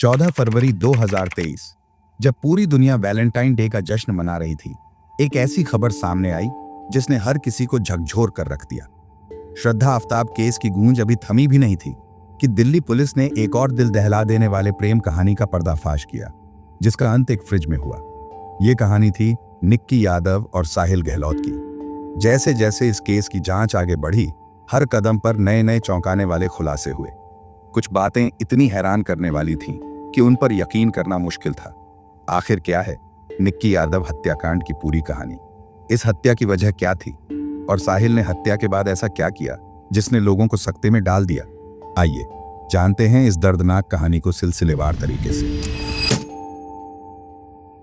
14 फरवरी 2023, जब पूरी दुनिया वैलेंटाइन डे का जश्न मना रही थी, एक ऐसी खबर सामने आई जिसने हर किसी को झकझोर कर रख दिया। श्रद्धा आफ्ताब केस की गूंज अभी थमी भी नहीं थी कि दिल्ली पुलिस ने एक और दिल दहला देने वाले प्रेम कहानी का पर्दाफाश किया, जिसका अंत एक फ्रिज में हुआ। ये कहानी थी निक्की यादव और साहिल गहलोत की। जैसे जैसे इस केस की जांच आगे बढ़ी, हर कदम पर नए नए चौंकाने वाले खुलासे हुए। कुछ बातें इतनी हैरान करने वाली थीं कि उन पर यकीन करना मुश्किल था। आखिर क्या है निक्की यादव हत्याकांड की पूरी कहानी? इस हत्या की वजह क्या थी और साहिल ने हत्या के बाद ऐसा क्या किया जिसने लोगों को सकते में डाल दिया? आइए जानते हैं इस दर्दनाक कहानी को सिलसिलेवार तरीके से।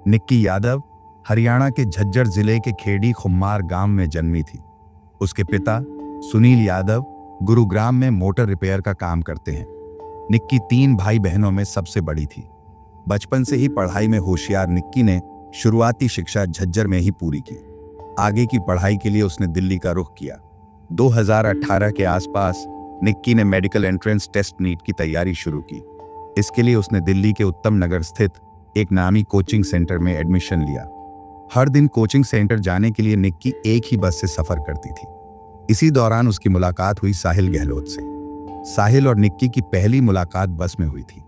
निक्की यादव हरियाणा के झज्जर जिले के खेड़ी खुम्मार गांव में जन्मी थी। उसके पिता सुनील यादव गुरुग्राम में मोटर रिपेयर का काम करते हैं। निक्की 3 भाई बहनों में सबसे बड़ी थी। बचपन से ही पढ़ाई में होशियार निक्की ने शुरुआती शिक्षा झज्जर में ही पूरी की। आगे की पढ़ाई के लिए उसने दिल्ली का रुख किया। 2018 के आसपास निक्की ने मेडिकल एंट्रेंस टेस्ट नीट की तैयारी शुरू की। इसके लिए उसने दिल्ली के उत्तम नगर स्थित एक नामी कोचिंग सेंटर में एडमिशन लिया। हर दिन कोचिंग सेंटर जाने के लिए निक्की एक ही बस से सफर करती थी। इसी दौरान उसकी मुलाकात हुई साहिल गहलोत से। साहिल और निक्की की पहली मुलाकात बस में हुई थी।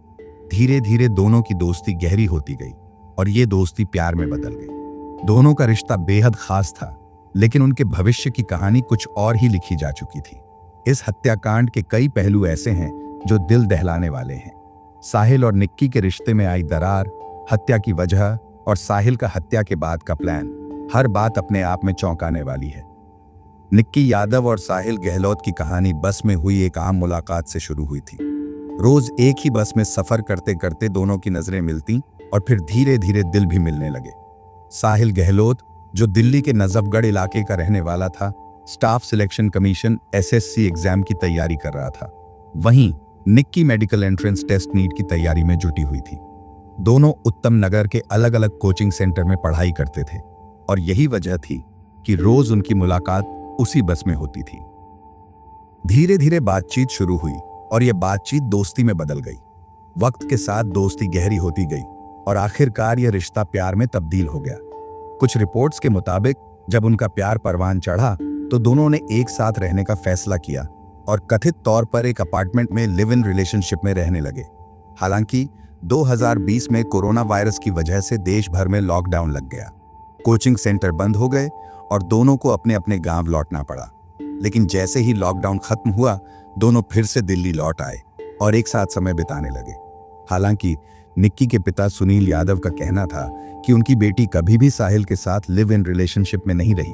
धीरे धीरे दोनों की दोस्ती गहरी होती गई और ये दोस्ती प्यार में बदल गई। दोनों का रिश्ता बेहद खास था, लेकिन उनके भविष्य की कहानी कुछ और ही लिखी जा चुकी थी। इस हत्याकांड के कई पहलू ऐसे हैं जो दिल दहलाने वाले हैं। साहिल और निक्की के रिश्ते में आई दरार, हत्या की वजह और साहिल का हत्या के बाद का प्लान, हर बात अपने आप में चौंकाने वाली है। निक्की यादव और साहिल गहलोत की कहानी बस में हुई एक आम मुलाकात से शुरू हुई थी। रोज एक ही बस में सफर करते करते दोनों की नजरें मिलती और फिर धीरे धीरे दिल भी मिलने लगे। साहिल गहलोत, जो दिल्ली के नजफगढ़ इलाके का रहने वाला था, staff selection commission SSC exam की तैयारी कर रहा था। वहीं Nikki medical entrance test NEET की तैयारी में जुटी हुई थी। दोनों उत्तम नगर के अलग अलग कोचिंग सेंटर में पढ़ाई करते थे और यही वजह थी कि रोज उनकी मुलाकात उसी बस में होती थी। धीरे धीरे बातचीत शुरू हुई और यह बातचीत दोस्ती में बदल गई। वक्त के साथ दोस्ती गहरी होती गई और आखिरकार यह रिश्ता प्यार में तब्दील हो गया। कुछ रिपोर्ट्स के मुताबिक जब उनका प्यार परवान चढ़ा तो दोनों ने एक साथ रहने का फैसला किया और कथित तौर पर एक अपार्टमेंट में लिव इन रिलेशनशिप में रहने लगे। हालांकि 2020 में कोरोना वायरस की वजह से देश भर में लॉकडाउन लग गया। कोचिंग सेंटर बंद हो गए और दोनों को अपने अपने गांव लौटना पड़ा। लेकिन जैसे ही लॉकडाउन खत्म हुआ, दोनों फिर से दिल्ली लौट आए और एक साथ समय बिताने लगे। हालांकि निक्की के पिता सुनील यादव का कहना था कि उनकी बेटी कभी भी साहिल के साथ लिव इन रिलेशनशिप में नहीं रही।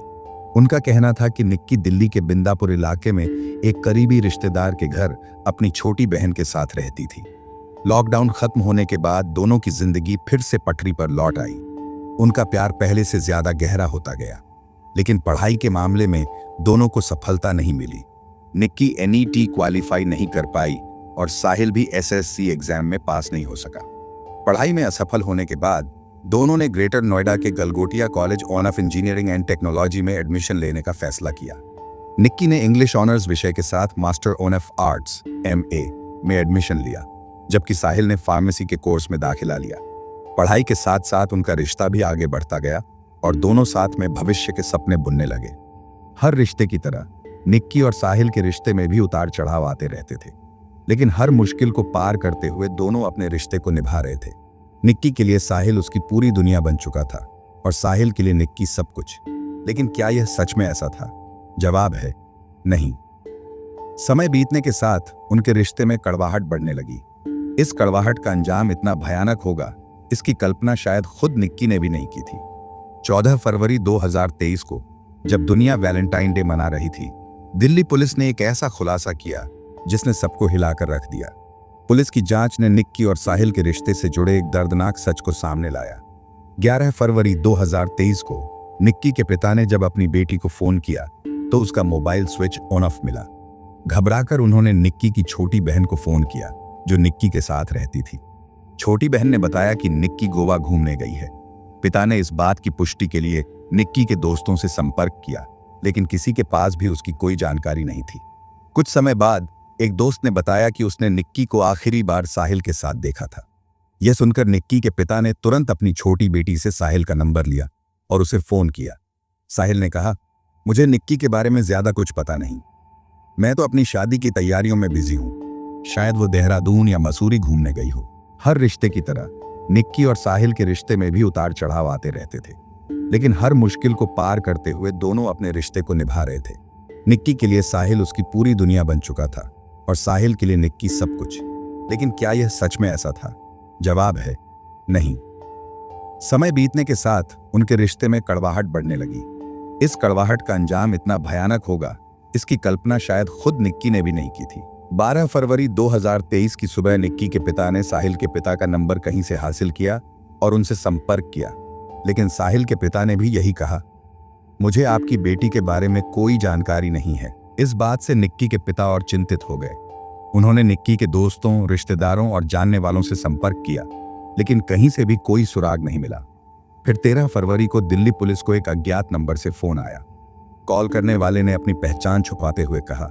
उनका कहना था कि निक्की दिल्ली के बिंदापुर इलाके में एक करीबी रिश्तेदार के घर अपनी छोटी बहन के साथ रहती थी। लॉकडाउन खत्म होने के बाद दोनों की जिंदगी फिर से पटरी पर लौट आई। उनका प्यार पहले से ज्यादा गहरा होता गया, लेकिन पढ़ाई के मामले में दोनों को सफलता नहीं मिली। निक्की NET क्वालिफाई नहीं कर पाई और साहिल भी SSC एग्जाम में पास नहीं हो सका। पढ़ाई में असफल होने के बाद दोनों ने ग्रेटर नोएडा के Galgotia college of engineering and technology में एडमिशन लेने का फैसला किया। निक्की ने इंग्लिश ऑनर्स विषय के साथ मास्टर ऑफ आर्ट्स MA में एडमिशन लिया, जबकि साहिल ने फार्मेसी के कोर्स में दाखिला लिया। पढ़ाई के साथ साथ उनका रिश्ता भी आगे बढ़ता गया और दोनों साथ में भविष्य के सपने बुनने लगे। हर रिश्ते की तरह निक्की और साहिल के रिश्ते में भी उतार चढ़ाव आते रहते थे, लेकिन हर मुश्किल को पार करते हुए दोनों अपने रिश्ते को निभा रहे थे। निक्की के लिए साहिल उसकी पूरी दुनिया बन चुका था और साहिल के लिए निक्की सब कुछ। लेकिन क्या यह सच में ऐसा था? जवाब है नहीं। समय बीतने के साथ उनके रिश्ते में कड़वाहट बढ़ने लगी। इस कड़वाहट का अंजाम इतना भयानक होगा, इसकी कल्पना शायद खुद निक्की ने भी नहीं की थी। 14 फरवरी 2023 को जब दुनिया वैलेंटाइन डे मना रही थी, दिल्ली पुलिस ने एक ऐसा खुलासा किया जिसने सबको हिलाकर रख दिया। पुलिस की जांच ने निक्की और साहिल के रिश्ते से जुड़े एक दर्दनाक सच को सामने लाया। 11 फरवरी 2023 को निक्की के पिता ने जब अपनी बेटी को फोन किया तो उसका मोबाइल स्विच ऑफ मिला। घबराकर उन्होंने निक्की की छोटी बहन को फोन किया, जो निक्की के साथ रहती थी। छोटी बहन ने बताया कि निक्की गोवा घूमने गई है। पिता ने इस बात की पुष्टि के लिए निक्की के दोस्तों से संपर्क किया, लेकिन किसी के पास भी उसकी कोई जानकारी नहीं थी। कुछ समय बाद एक दोस्त ने बताया कि उसने निक्की को आखिरी बार साहिल के साथ देखा था। यह सुनकर निक्की के पिता ने तुरंत अपनी छोटी बेटी से साहिल का नंबर लिया और उसे फोन किया। साहिल ने कहा, मुझे निक्की के बारे में ज्यादा कुछ पता नहीं, मैं तो अपनी शादी की तैयारियों में बिजी हूं। शायद वो देहरादून या मसूरी घूमने गई हो। हर रिश्ते की तरह निक्की और साहिल के रिश्ते में भी उतार चढ़ाव आते रहते थे, लेकिन हर मुश्किल को पार करते हुए दोनों अपने रिश्ते को निभा रहे थे। निक्की के लिए साहिल उसकी पूरी दुनिया बन चुका था और साहिल के लिए निक्की सब कुछ। लेकिन क्या यह सच में ऐसा था? जवाब है नहीं। समय बीतने के साथ उनके रिश्ते में कड़वाहट बढ़ने लगी। इस कड़वाहट का अंजाम इतना भयानक होगा, इसकी कल्पना शायद खुद निक्की ने भी नहीं की थी। 12 फरवरी 2023 की सुबह निक्की के पिता ने साहिल के पिता का नंबर कहीं से हासिल किया और उनसे संपर्क किया, लेकिन साहिल के पिता ने भी यही कहा, मुझे आपकी बेटी के बारे में कोई जानकारी नहीं है। इस बात से निक्की के पिता और चिंतित हो गए। उन्होंने निक्की के दोस्तों, रिश्तेदारों और जानने वालों से संपर्क किया, लेकिन कहीं से भी कोई सुराग नहीं मिला। फिर 13 फरवरी को दिल्ली पुलिस को एक अज्ञात नंबर से फोन आया। कॉल करने वाले ने अपनी पहचान छुपाते हुए कहा,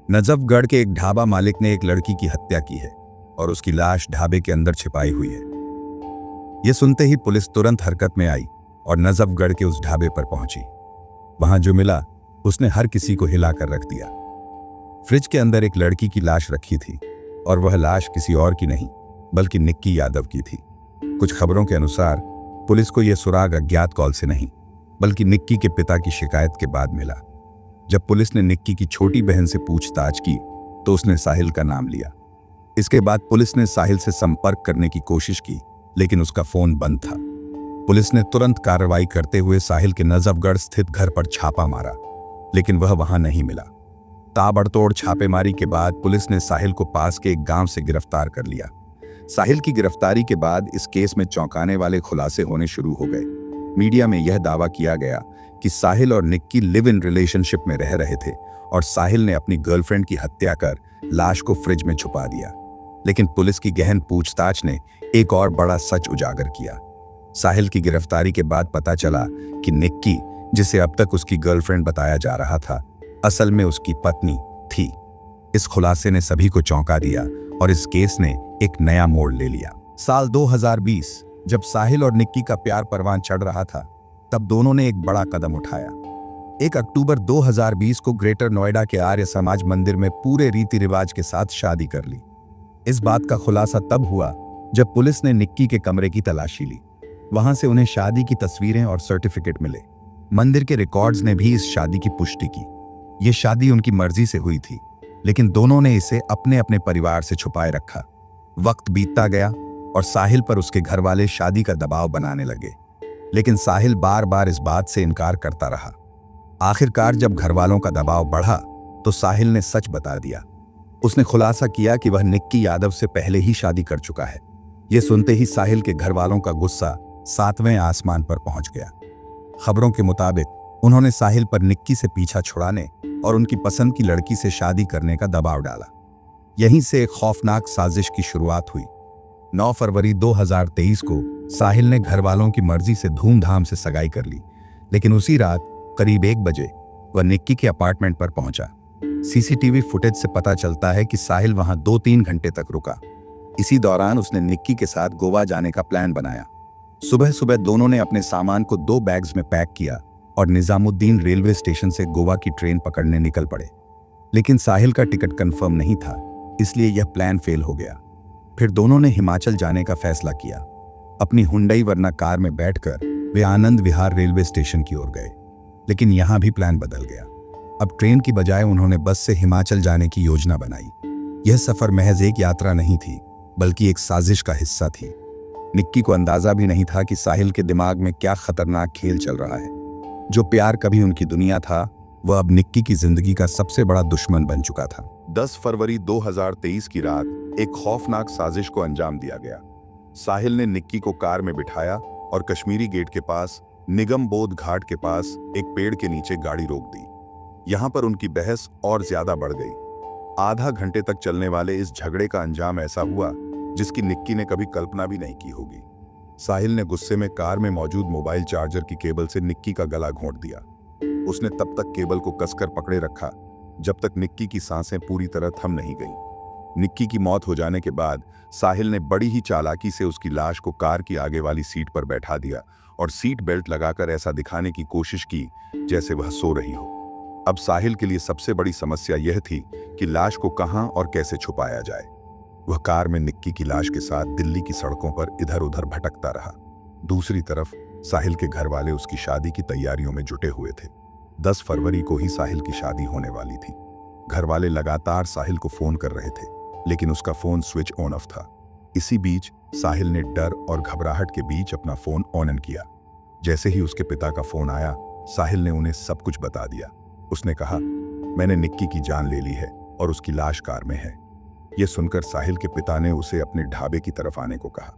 नजफगढ़ के एक ढाबा मालिक ने एक लड़की की हत्या की है और उसकी लाश ढाबे के अंदर छिपाई हुई है। यह सुनते ही पुलिस तुरंत हरकत में आई और नजफगढ़ के उस ढाबे पर पहुंची। वहां जो मिला उसने हर किसी को हिलाकर रख दिया। फ्रिज के अंदर एक लड़की की लाश रखी थी और वह लाश किसी और की नहीं बल्कि निक्की यादव की थी। कुछ खबरों के अनुसार पुलिस को यह सुराग अज्ञात कॉल से नहीं बल्कि निक्की के पिता की शिकायत के बाद मिला। जब पुलिस ने निक्की की छोटी बहन से पूछताछ की तो उसने साहिल का नाम लिया। इसके बाद पुलिस ने साहिल से संपर्क करने की कोशिश की, लेकिन उसका फोन बंद था। पुलिस ने तुरंत कार्रवाई करते हुए साहिल के नजफगढ़ स्थित घर पर छापा मारा, लेकिन वह वहां नहीं मिला। ताबड़तोड़ छापेमारी के बाद पुलिस ने साहिल को पास के एक गांव से गिरफ्तार कर लिया। साहिल की गिरफ्तारी के बाद इस केस में चौंकाने वाले खुलासे होने शुरू हो गए। मीडिया में यह दावा किया गया कि साहिल और निक्की लिव इन रिलेशनशिप में रह रहे थे और साहिल ने अपनी गर्लफ्रेंड की हत्या कर लाश को फ्रिज में छुपा दिया। लेकिन पुलिस की गहन पूछताछ ने एक और बड़ा सच उजागर किया। साहिल की गिरफ्तारी के बाद पता चला कि निक्की, जिसे अब तक उसकी गर्लफ्रेंड बताया जा रहा था, असल में उसकी पत्नी थी। इस खुलासे ने सभी को चौंका दिया और इस केस ने एक नया मोड़ ले लिया। साल 2020 जब साहिल और निक्की का प्यार परवान चढ़ रहा था, तब दोनों ने एक बड़ा कदम उठाया। 1 अक्टूबर 2020 को ग्रेटर नोएडा के आर्य समाज मंदिर में पूरे रीति रिवाज के साथ शादी कर ली। इस बात का खुलासा तब हुआ जब पुलिस ने निक्की के कमरे की तलाशी ली। वहां से उन्हें शादी की तस्वीरें और सर्टिफिकेट मिले। मंदिर के रिकॉर्ड्स ने भी इस शादी की पुष्टि की। यह शादी उनकी मर्जी से हुई थी, लेकिन दोनों ने इसे अपने अपने परिवार से छुपाए रखा। वक्त बीतता गया और साहिल पर उसके घर वाले शादी का दबाव बनाने लगे, लेकिन साहिल बार बार इस बात से इनकार करता रहा। आखिरकार जब घर वालों का दबाव बढ़ा तो साहिल ने सच बता दिया। उसने खुलासा किया कि वह निक्की यादव से पहले ही शादी कर चुका है। यह सुनते ही साहिल के घर वालों का गुस्सा 7वें आसमान पर पहुंच गया। खबरों के मुताबिक उन्होंने साहिल पर निक्की से पीछा छुड़ाने और उनकी पसंद की लड़की से शादी करने का दबाव डाला। यहीं से एक खौफनाक साजिश की शुरुआत हुई। 9 फरवरी 2023 को साहिल ने घर वालों की मर्जी से धूमधाम से सगाई कर ली, लेकिन उसी रात करीब 1 बजे वह निक्की के अपार्टमेंट पर पहुंचा। सीसीटीवी फुटेज से पता चलता है कि साहिल वहां 2-3 घंटे तक रुका। इसी दौरान उसने निक्की के साथ गोवा जाने का प्लान बनाया। सुबह सुबह दोनों ने अपने सामान को 2 बैग्स में पैक किया और निजामुद्दीन रेलवे स्टेशन से गोवा की ट्रेन पकड़ने निकल पड़े। लेकिन साहिल का टिकट कंफर्म नहीं था, इसलिए यह प्लान फेल हो गया। फिर दोनों ने हिमाचल जाने का फैसला किया। अपनी हुंडई वर्ना कार में बैठकर वे आनंद विहार रेलवे स्टेशन की ओर गए, लेकिन यहां भी प्लान बदल गया। अब ट्रेन की बजाय उन्होंने बस से हिमाचल जाने की योजना बनाई। यह सफर महज एक यात्रा नहीं थी, बल्कि एक साजिश का हिस्सा थी। निक्की को अंदाजा भी नहीं था कि साहिल के दिमाग में क्या खतरनाक खेल चल रहा है। जो प्यार कभी उनकी दुनिया था, वह अब निक्की की जिंदगी का सबसे बड़ा दुश्मन बन चुका था। 10 फरवरी 2023 की रात एक खौफनाक साजिश को अंजाम दिया गया। साहिल ने निक्की को कार में बिठाया और कश्मीरी गेट के पास निगम बोध घाट के पास एक पेड़ के नीचे गाड़ी रोक दी। यहां पर उनकी बहस और ज्यादा बढ़ गई। आधा घंटे तक चलने वाले इस झगड़े का अंजाम ऐसा हुआ जिसकी निक्की ने कभी कल्पना भी नहीं की होगी। साहिल ने गुस्से में कार में मौजूद मोबाइल चार्जर की केबल से निक्की का गला घोंट दिया। उसने तब तक केबल को कसकर पकड़े रखा जब तक निक्की की सांसें पूरी तरह थम नहीं गईं। निक्की की मौत हो जाने के बाद साहिल ने बड़ी ही चालाकी से उसकी लाश को कार की आगे वाली सीट पर बैठा दिया और सीट बेल्ट लगाकर ऐसा दिखाने की कोशिश की जैसे वह सो रही हो। अब साहिल के लिए सबसे बड़ी समस्या यह थी कि लाश को कहां और कैसे छुपाया जाए। वह कार में निक्की की लाश के साथ दिल्ली की सड़कों पर इधर उधर भटकता रहा। दूसरी तरफ साहिल के घर वाले उसकी शादी की तैयारियों में जुटे हुए थे। 10 फरवरी को ही साहिल की शादी होने वाली थी। घर वाले लगातार साहिल को फोन कर रहे थे, लेकिन उसका फोन स्विच ऑन ऑफ था। इसी बीच साहिल ने डर और घबराहट के बीच अपना फोन ऑन किया। जैसे ही उसके पिता का फोन आया, साहिल ने उन्हें सब कुछ बता दिया। उसने कहा, मैंने निक्की की जान ले ली है और उसकी लाश कार में है। यह सुनकर साहिल के पिता ने उसे अपने ढाबे की तरफ आने को कहा।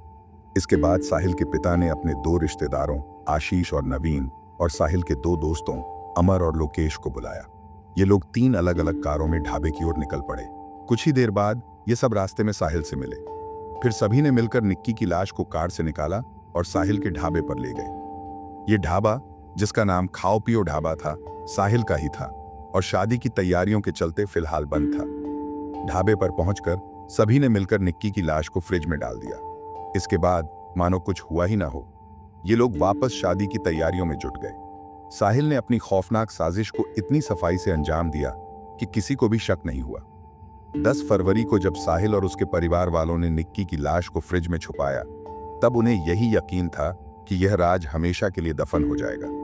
इसके बाद साहिल के पिता ने अपने 2 रिश्तेदारों आशीष और नवीन और साहिल के 2 दोस्तों अमर और लोकेश को बुलाया। ये लोग 3 अलग अलग कारों में ढाबे की ओर निकल पड़े। कुछ ही देर बाद ये सब रास्ते में साहिल से मिले। फिर सभी ने मिलकर निक्की की लाश को कार से निकाला और साहिल के ढाबे पर ले गए। ये ढाबा, जिसका नाम खाओ पियो ढाबा था, साहिल का ही था और शादी की तैयारियों के चलते फिलहाल बंद था। ढाबे पर पहुंचकर सभी ने मिलकर निक्की की लाश को फ्रिज में डाल दिया। इसके बाद मानो कुछ हुआ ही ना हो, ये लोग वापस शादी की तैयारियों में जुट गए। साहिल ने अपनी खौफनाक साजिश को इतनी सफाई से अंजाम दिया कि किसी को भी शक नहीं हुआ। 10 फरवरी को जब साहिल और उसके परिवार वालों ने निक्की की लाश को फ्रिज में छुपाया, तब उन्हें यही यकीन था कि यह राज हमेशा के लिए दफन हो जाएगा।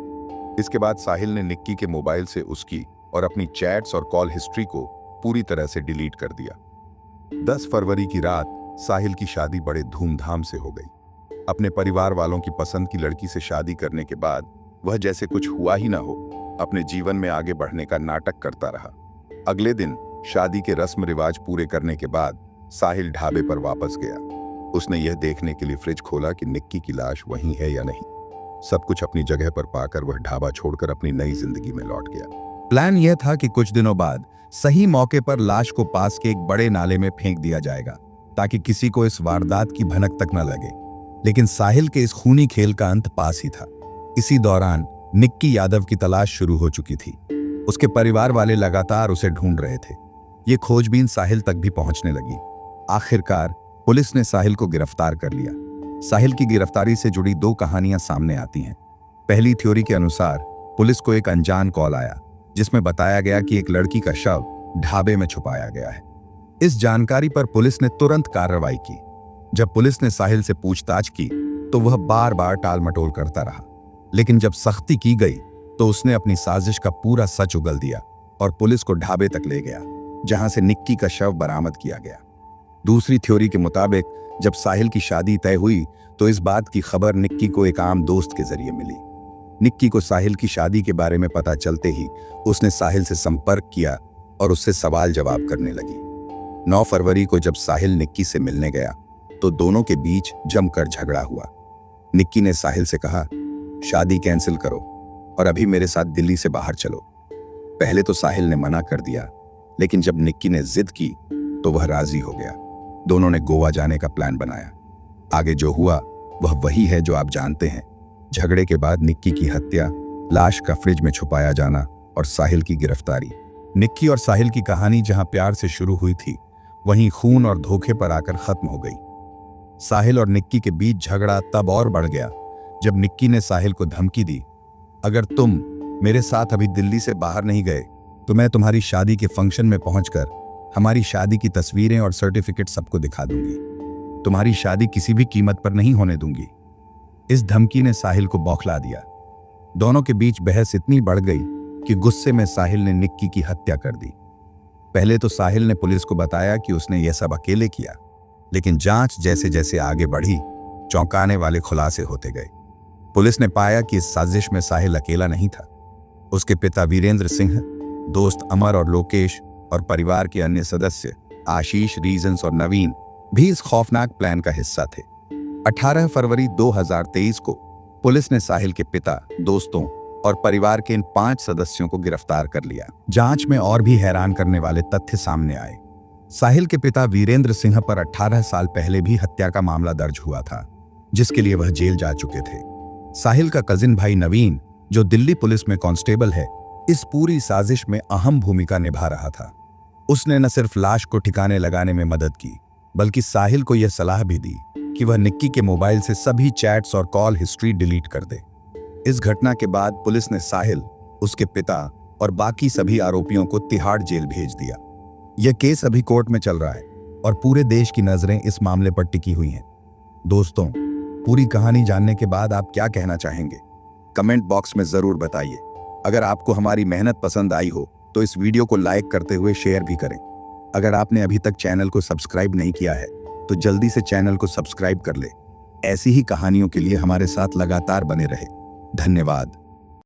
इसके बाद साहिल ने निक्की के मोबाइल से उसकी और अपनी चैट्स और कॉल हिस्ट्री को पूरी तरह से डिलीट कर दिया। 10 फरवरी की रात साहिल की शादी बड़े धूमधाम से हो गई। अपने परिवार वालों की पसंद की लड़की से शादी करने के बाद वह जैसे कुछ हुआ ही ना हो, अपने जीवन में आगे बढ़ने का नाटक करता रहा। अगले दिन शादी के रस्म रिवाज पूरे करने के बाद साहिल ढाबे पर वापस गया। उसने यह देखने के लिए फ्रिज खोला कि निक्की की लाश वहीं है या नहीं। सब कुछ अपनी जगह पर पाकर वह ढाबा छोड़कर अपनी नई जिंदगी में लौट गया। प्लान यह था कि कुछ दिनों बाद सही मौके पर लाश को पास के एक बड़े नाले में फेंक दिया जाएगा, ताकि किसी को इस वारदात की भनक तक न लगे। लेकिन साहिल के इस खूनी खेल का अंत पास ही था। इसी दौरान निक्की यादव की तलाश शुरू हो चुकी थी। उसके परिवार वाले लगातार उसे ढूंढ रहे थे। ये खोजबीन साहिल तक भी पहुंचने लगी। आखिरकार पुलिस ने साहिल को गिरफ्तार कर लिया। साहिल की गिरफ्तारी से जुड़ी 2 कहानियां सामने आती हैं। पहली थ्योरी के अनुसार पुलिस को एक अनजान कॉल आया, जिसमें बताया गया कि एक लड़की का शव ढाबे में छुपाया गया है। इस जानकारी पर पुलिस ने तुरंत कार्रवाई की। जब पुलिस ने साहिल से पूछताछ की तो वह बार बार टाल मटोल करता रहा, लेकिन जब सख्ती की गई तो उसने अपनी साजिश का पूरा सच उगल दिया और पुलिस को ढाबे तक ले गया, जहां से निक्की का शव बरामद किया गया। दूसरी थ्योरी के मुताबिक जब साहिल की शादी तय हुई तो इस बात की खबर निक्की को एक आम दोस्त के जरिए मिली। निक्की को साहिल की शादी के बारे में पता चलते ही उसने साहिल से संपर्क किया और उससे सवाल जवाब करने लगी। 9 फरवरी को जब साहिल निक्की से मिलने गया तो दोनों के बीच जमकर झगड़ा हुआ। निक्की ने साहिल से कहा, शादी कैंसिल करो और अभी मेरे साथ दिल्ली से बाहर चलो। पहले तो साहिल ने मना कर दिया, लेकिन जब निक्की ने जिद की तो वह राजी हो गया। दोनों ने गोवा जाने का प्लान बनाया। आगे जो हुआ वह वही है जो आप जानते हैं। झगड़े के बाद निक्की की हत्या, लाश का फ्रिज में छुपाया जाना और साहिल की गिरफ्तारी। निक्की और साहिल की कहानी जहां प्यार से शुरू हुई थी, वहीं खून और धोखे पर आकर खत्म हो गई। साहिल और निक्की के बीच झगड़ा तब और बढ़ गया जब निक्की ने साहिल को धमकी दी, अगर तुम मेरे साथ अभी दिल्ली से बाहर नहीं गए तो मैं तुम्हारी शादी के फंक्शन में पहुंचकर हमारी शादी की तस्वीरें और सर्टिफिकेट सबको दिखा दूंगी। तुम्हारी शादी किसी भी कीमत पर नहीं होने दूंगी। इस धमकी ने साहिल को बौखला दिया। दोनों के बीच बहस इतनी बढ़ गई कि गुस्से में साहिल ने निक्की की हत्या कर दी। पहले तो साहिल ने पुलिस को बताया कि उसने यह सब अकेले किया, लेकिन जांच जैसे जैसे आगे बढ़ी, चौंकाने वाले खुलासे होते गए। पुलिस ने पाया कि इस साजिश में साहिल अकेला नहीं था। उसके पिता वीरेंद्र सिंह, दोस्त अमर और लोकेश और परिवार के अन्य सदस्य आशीष, रीजंस और नवीन भी इस खौफनाक प्लान का हिस्सा थे। 18 फरवरी 2023 को पुलिस ने साहिल के पिता, दोस्तों और परिवार के इन 5 सदस्यों को गिरफ्तार कर लिया। जांच में और भी हैरान करने वाले तथ्य सामने आए। साहिल के पिता वीरेंद्र सिंह पर 18 साल पहले भी हत्या का मामला दर्ज हुआ था, जिसके लिए वह जेल जा चुके थे। साहिल का कजिन भाई नवीन, जो दिल्ली पुलिस में कांस्टेबल है, इस पूरी साजिश में अहम भूमिका निभा रहा था। उसने न सिर्फ लाश को ठिकाने लगाने में मदद की, बल्कि साहिल को यह सलाह भी दी कि वह निक्की के मोबाइल से सभी चैट्स और कॉल हिस्ट्री डिलीट कर दे। इस घटना के बाद पुलिस ने साहिल, उसके पिता और बाकी सभी आरोपियों को तिहाड़ जेल भेज दिया। यह केस अभी कोर्ट में चल रहा है और पूरे देश की नजरें इस मामले पर टिकी हुई हैं। दोस्तों, पूरी कहानी जानने के बाद आप क्या कहना चाहेंगे? कमेंट बॉक्स में जरूर बताइए। अगर आपको हमारी मेहनत पसंद आई हो तो इस वीडियो को लाइक करते हुए शेयर भी करें। अगर आपने अभी तक चैनल को सब्सक्राइब नहीं किया है तो जल्दी से चैनल को सब्सक्राइब कर ले। ऐसी ही कहानियों के लिए हमारे साथ लगातार बने रहे। धन्यवाद।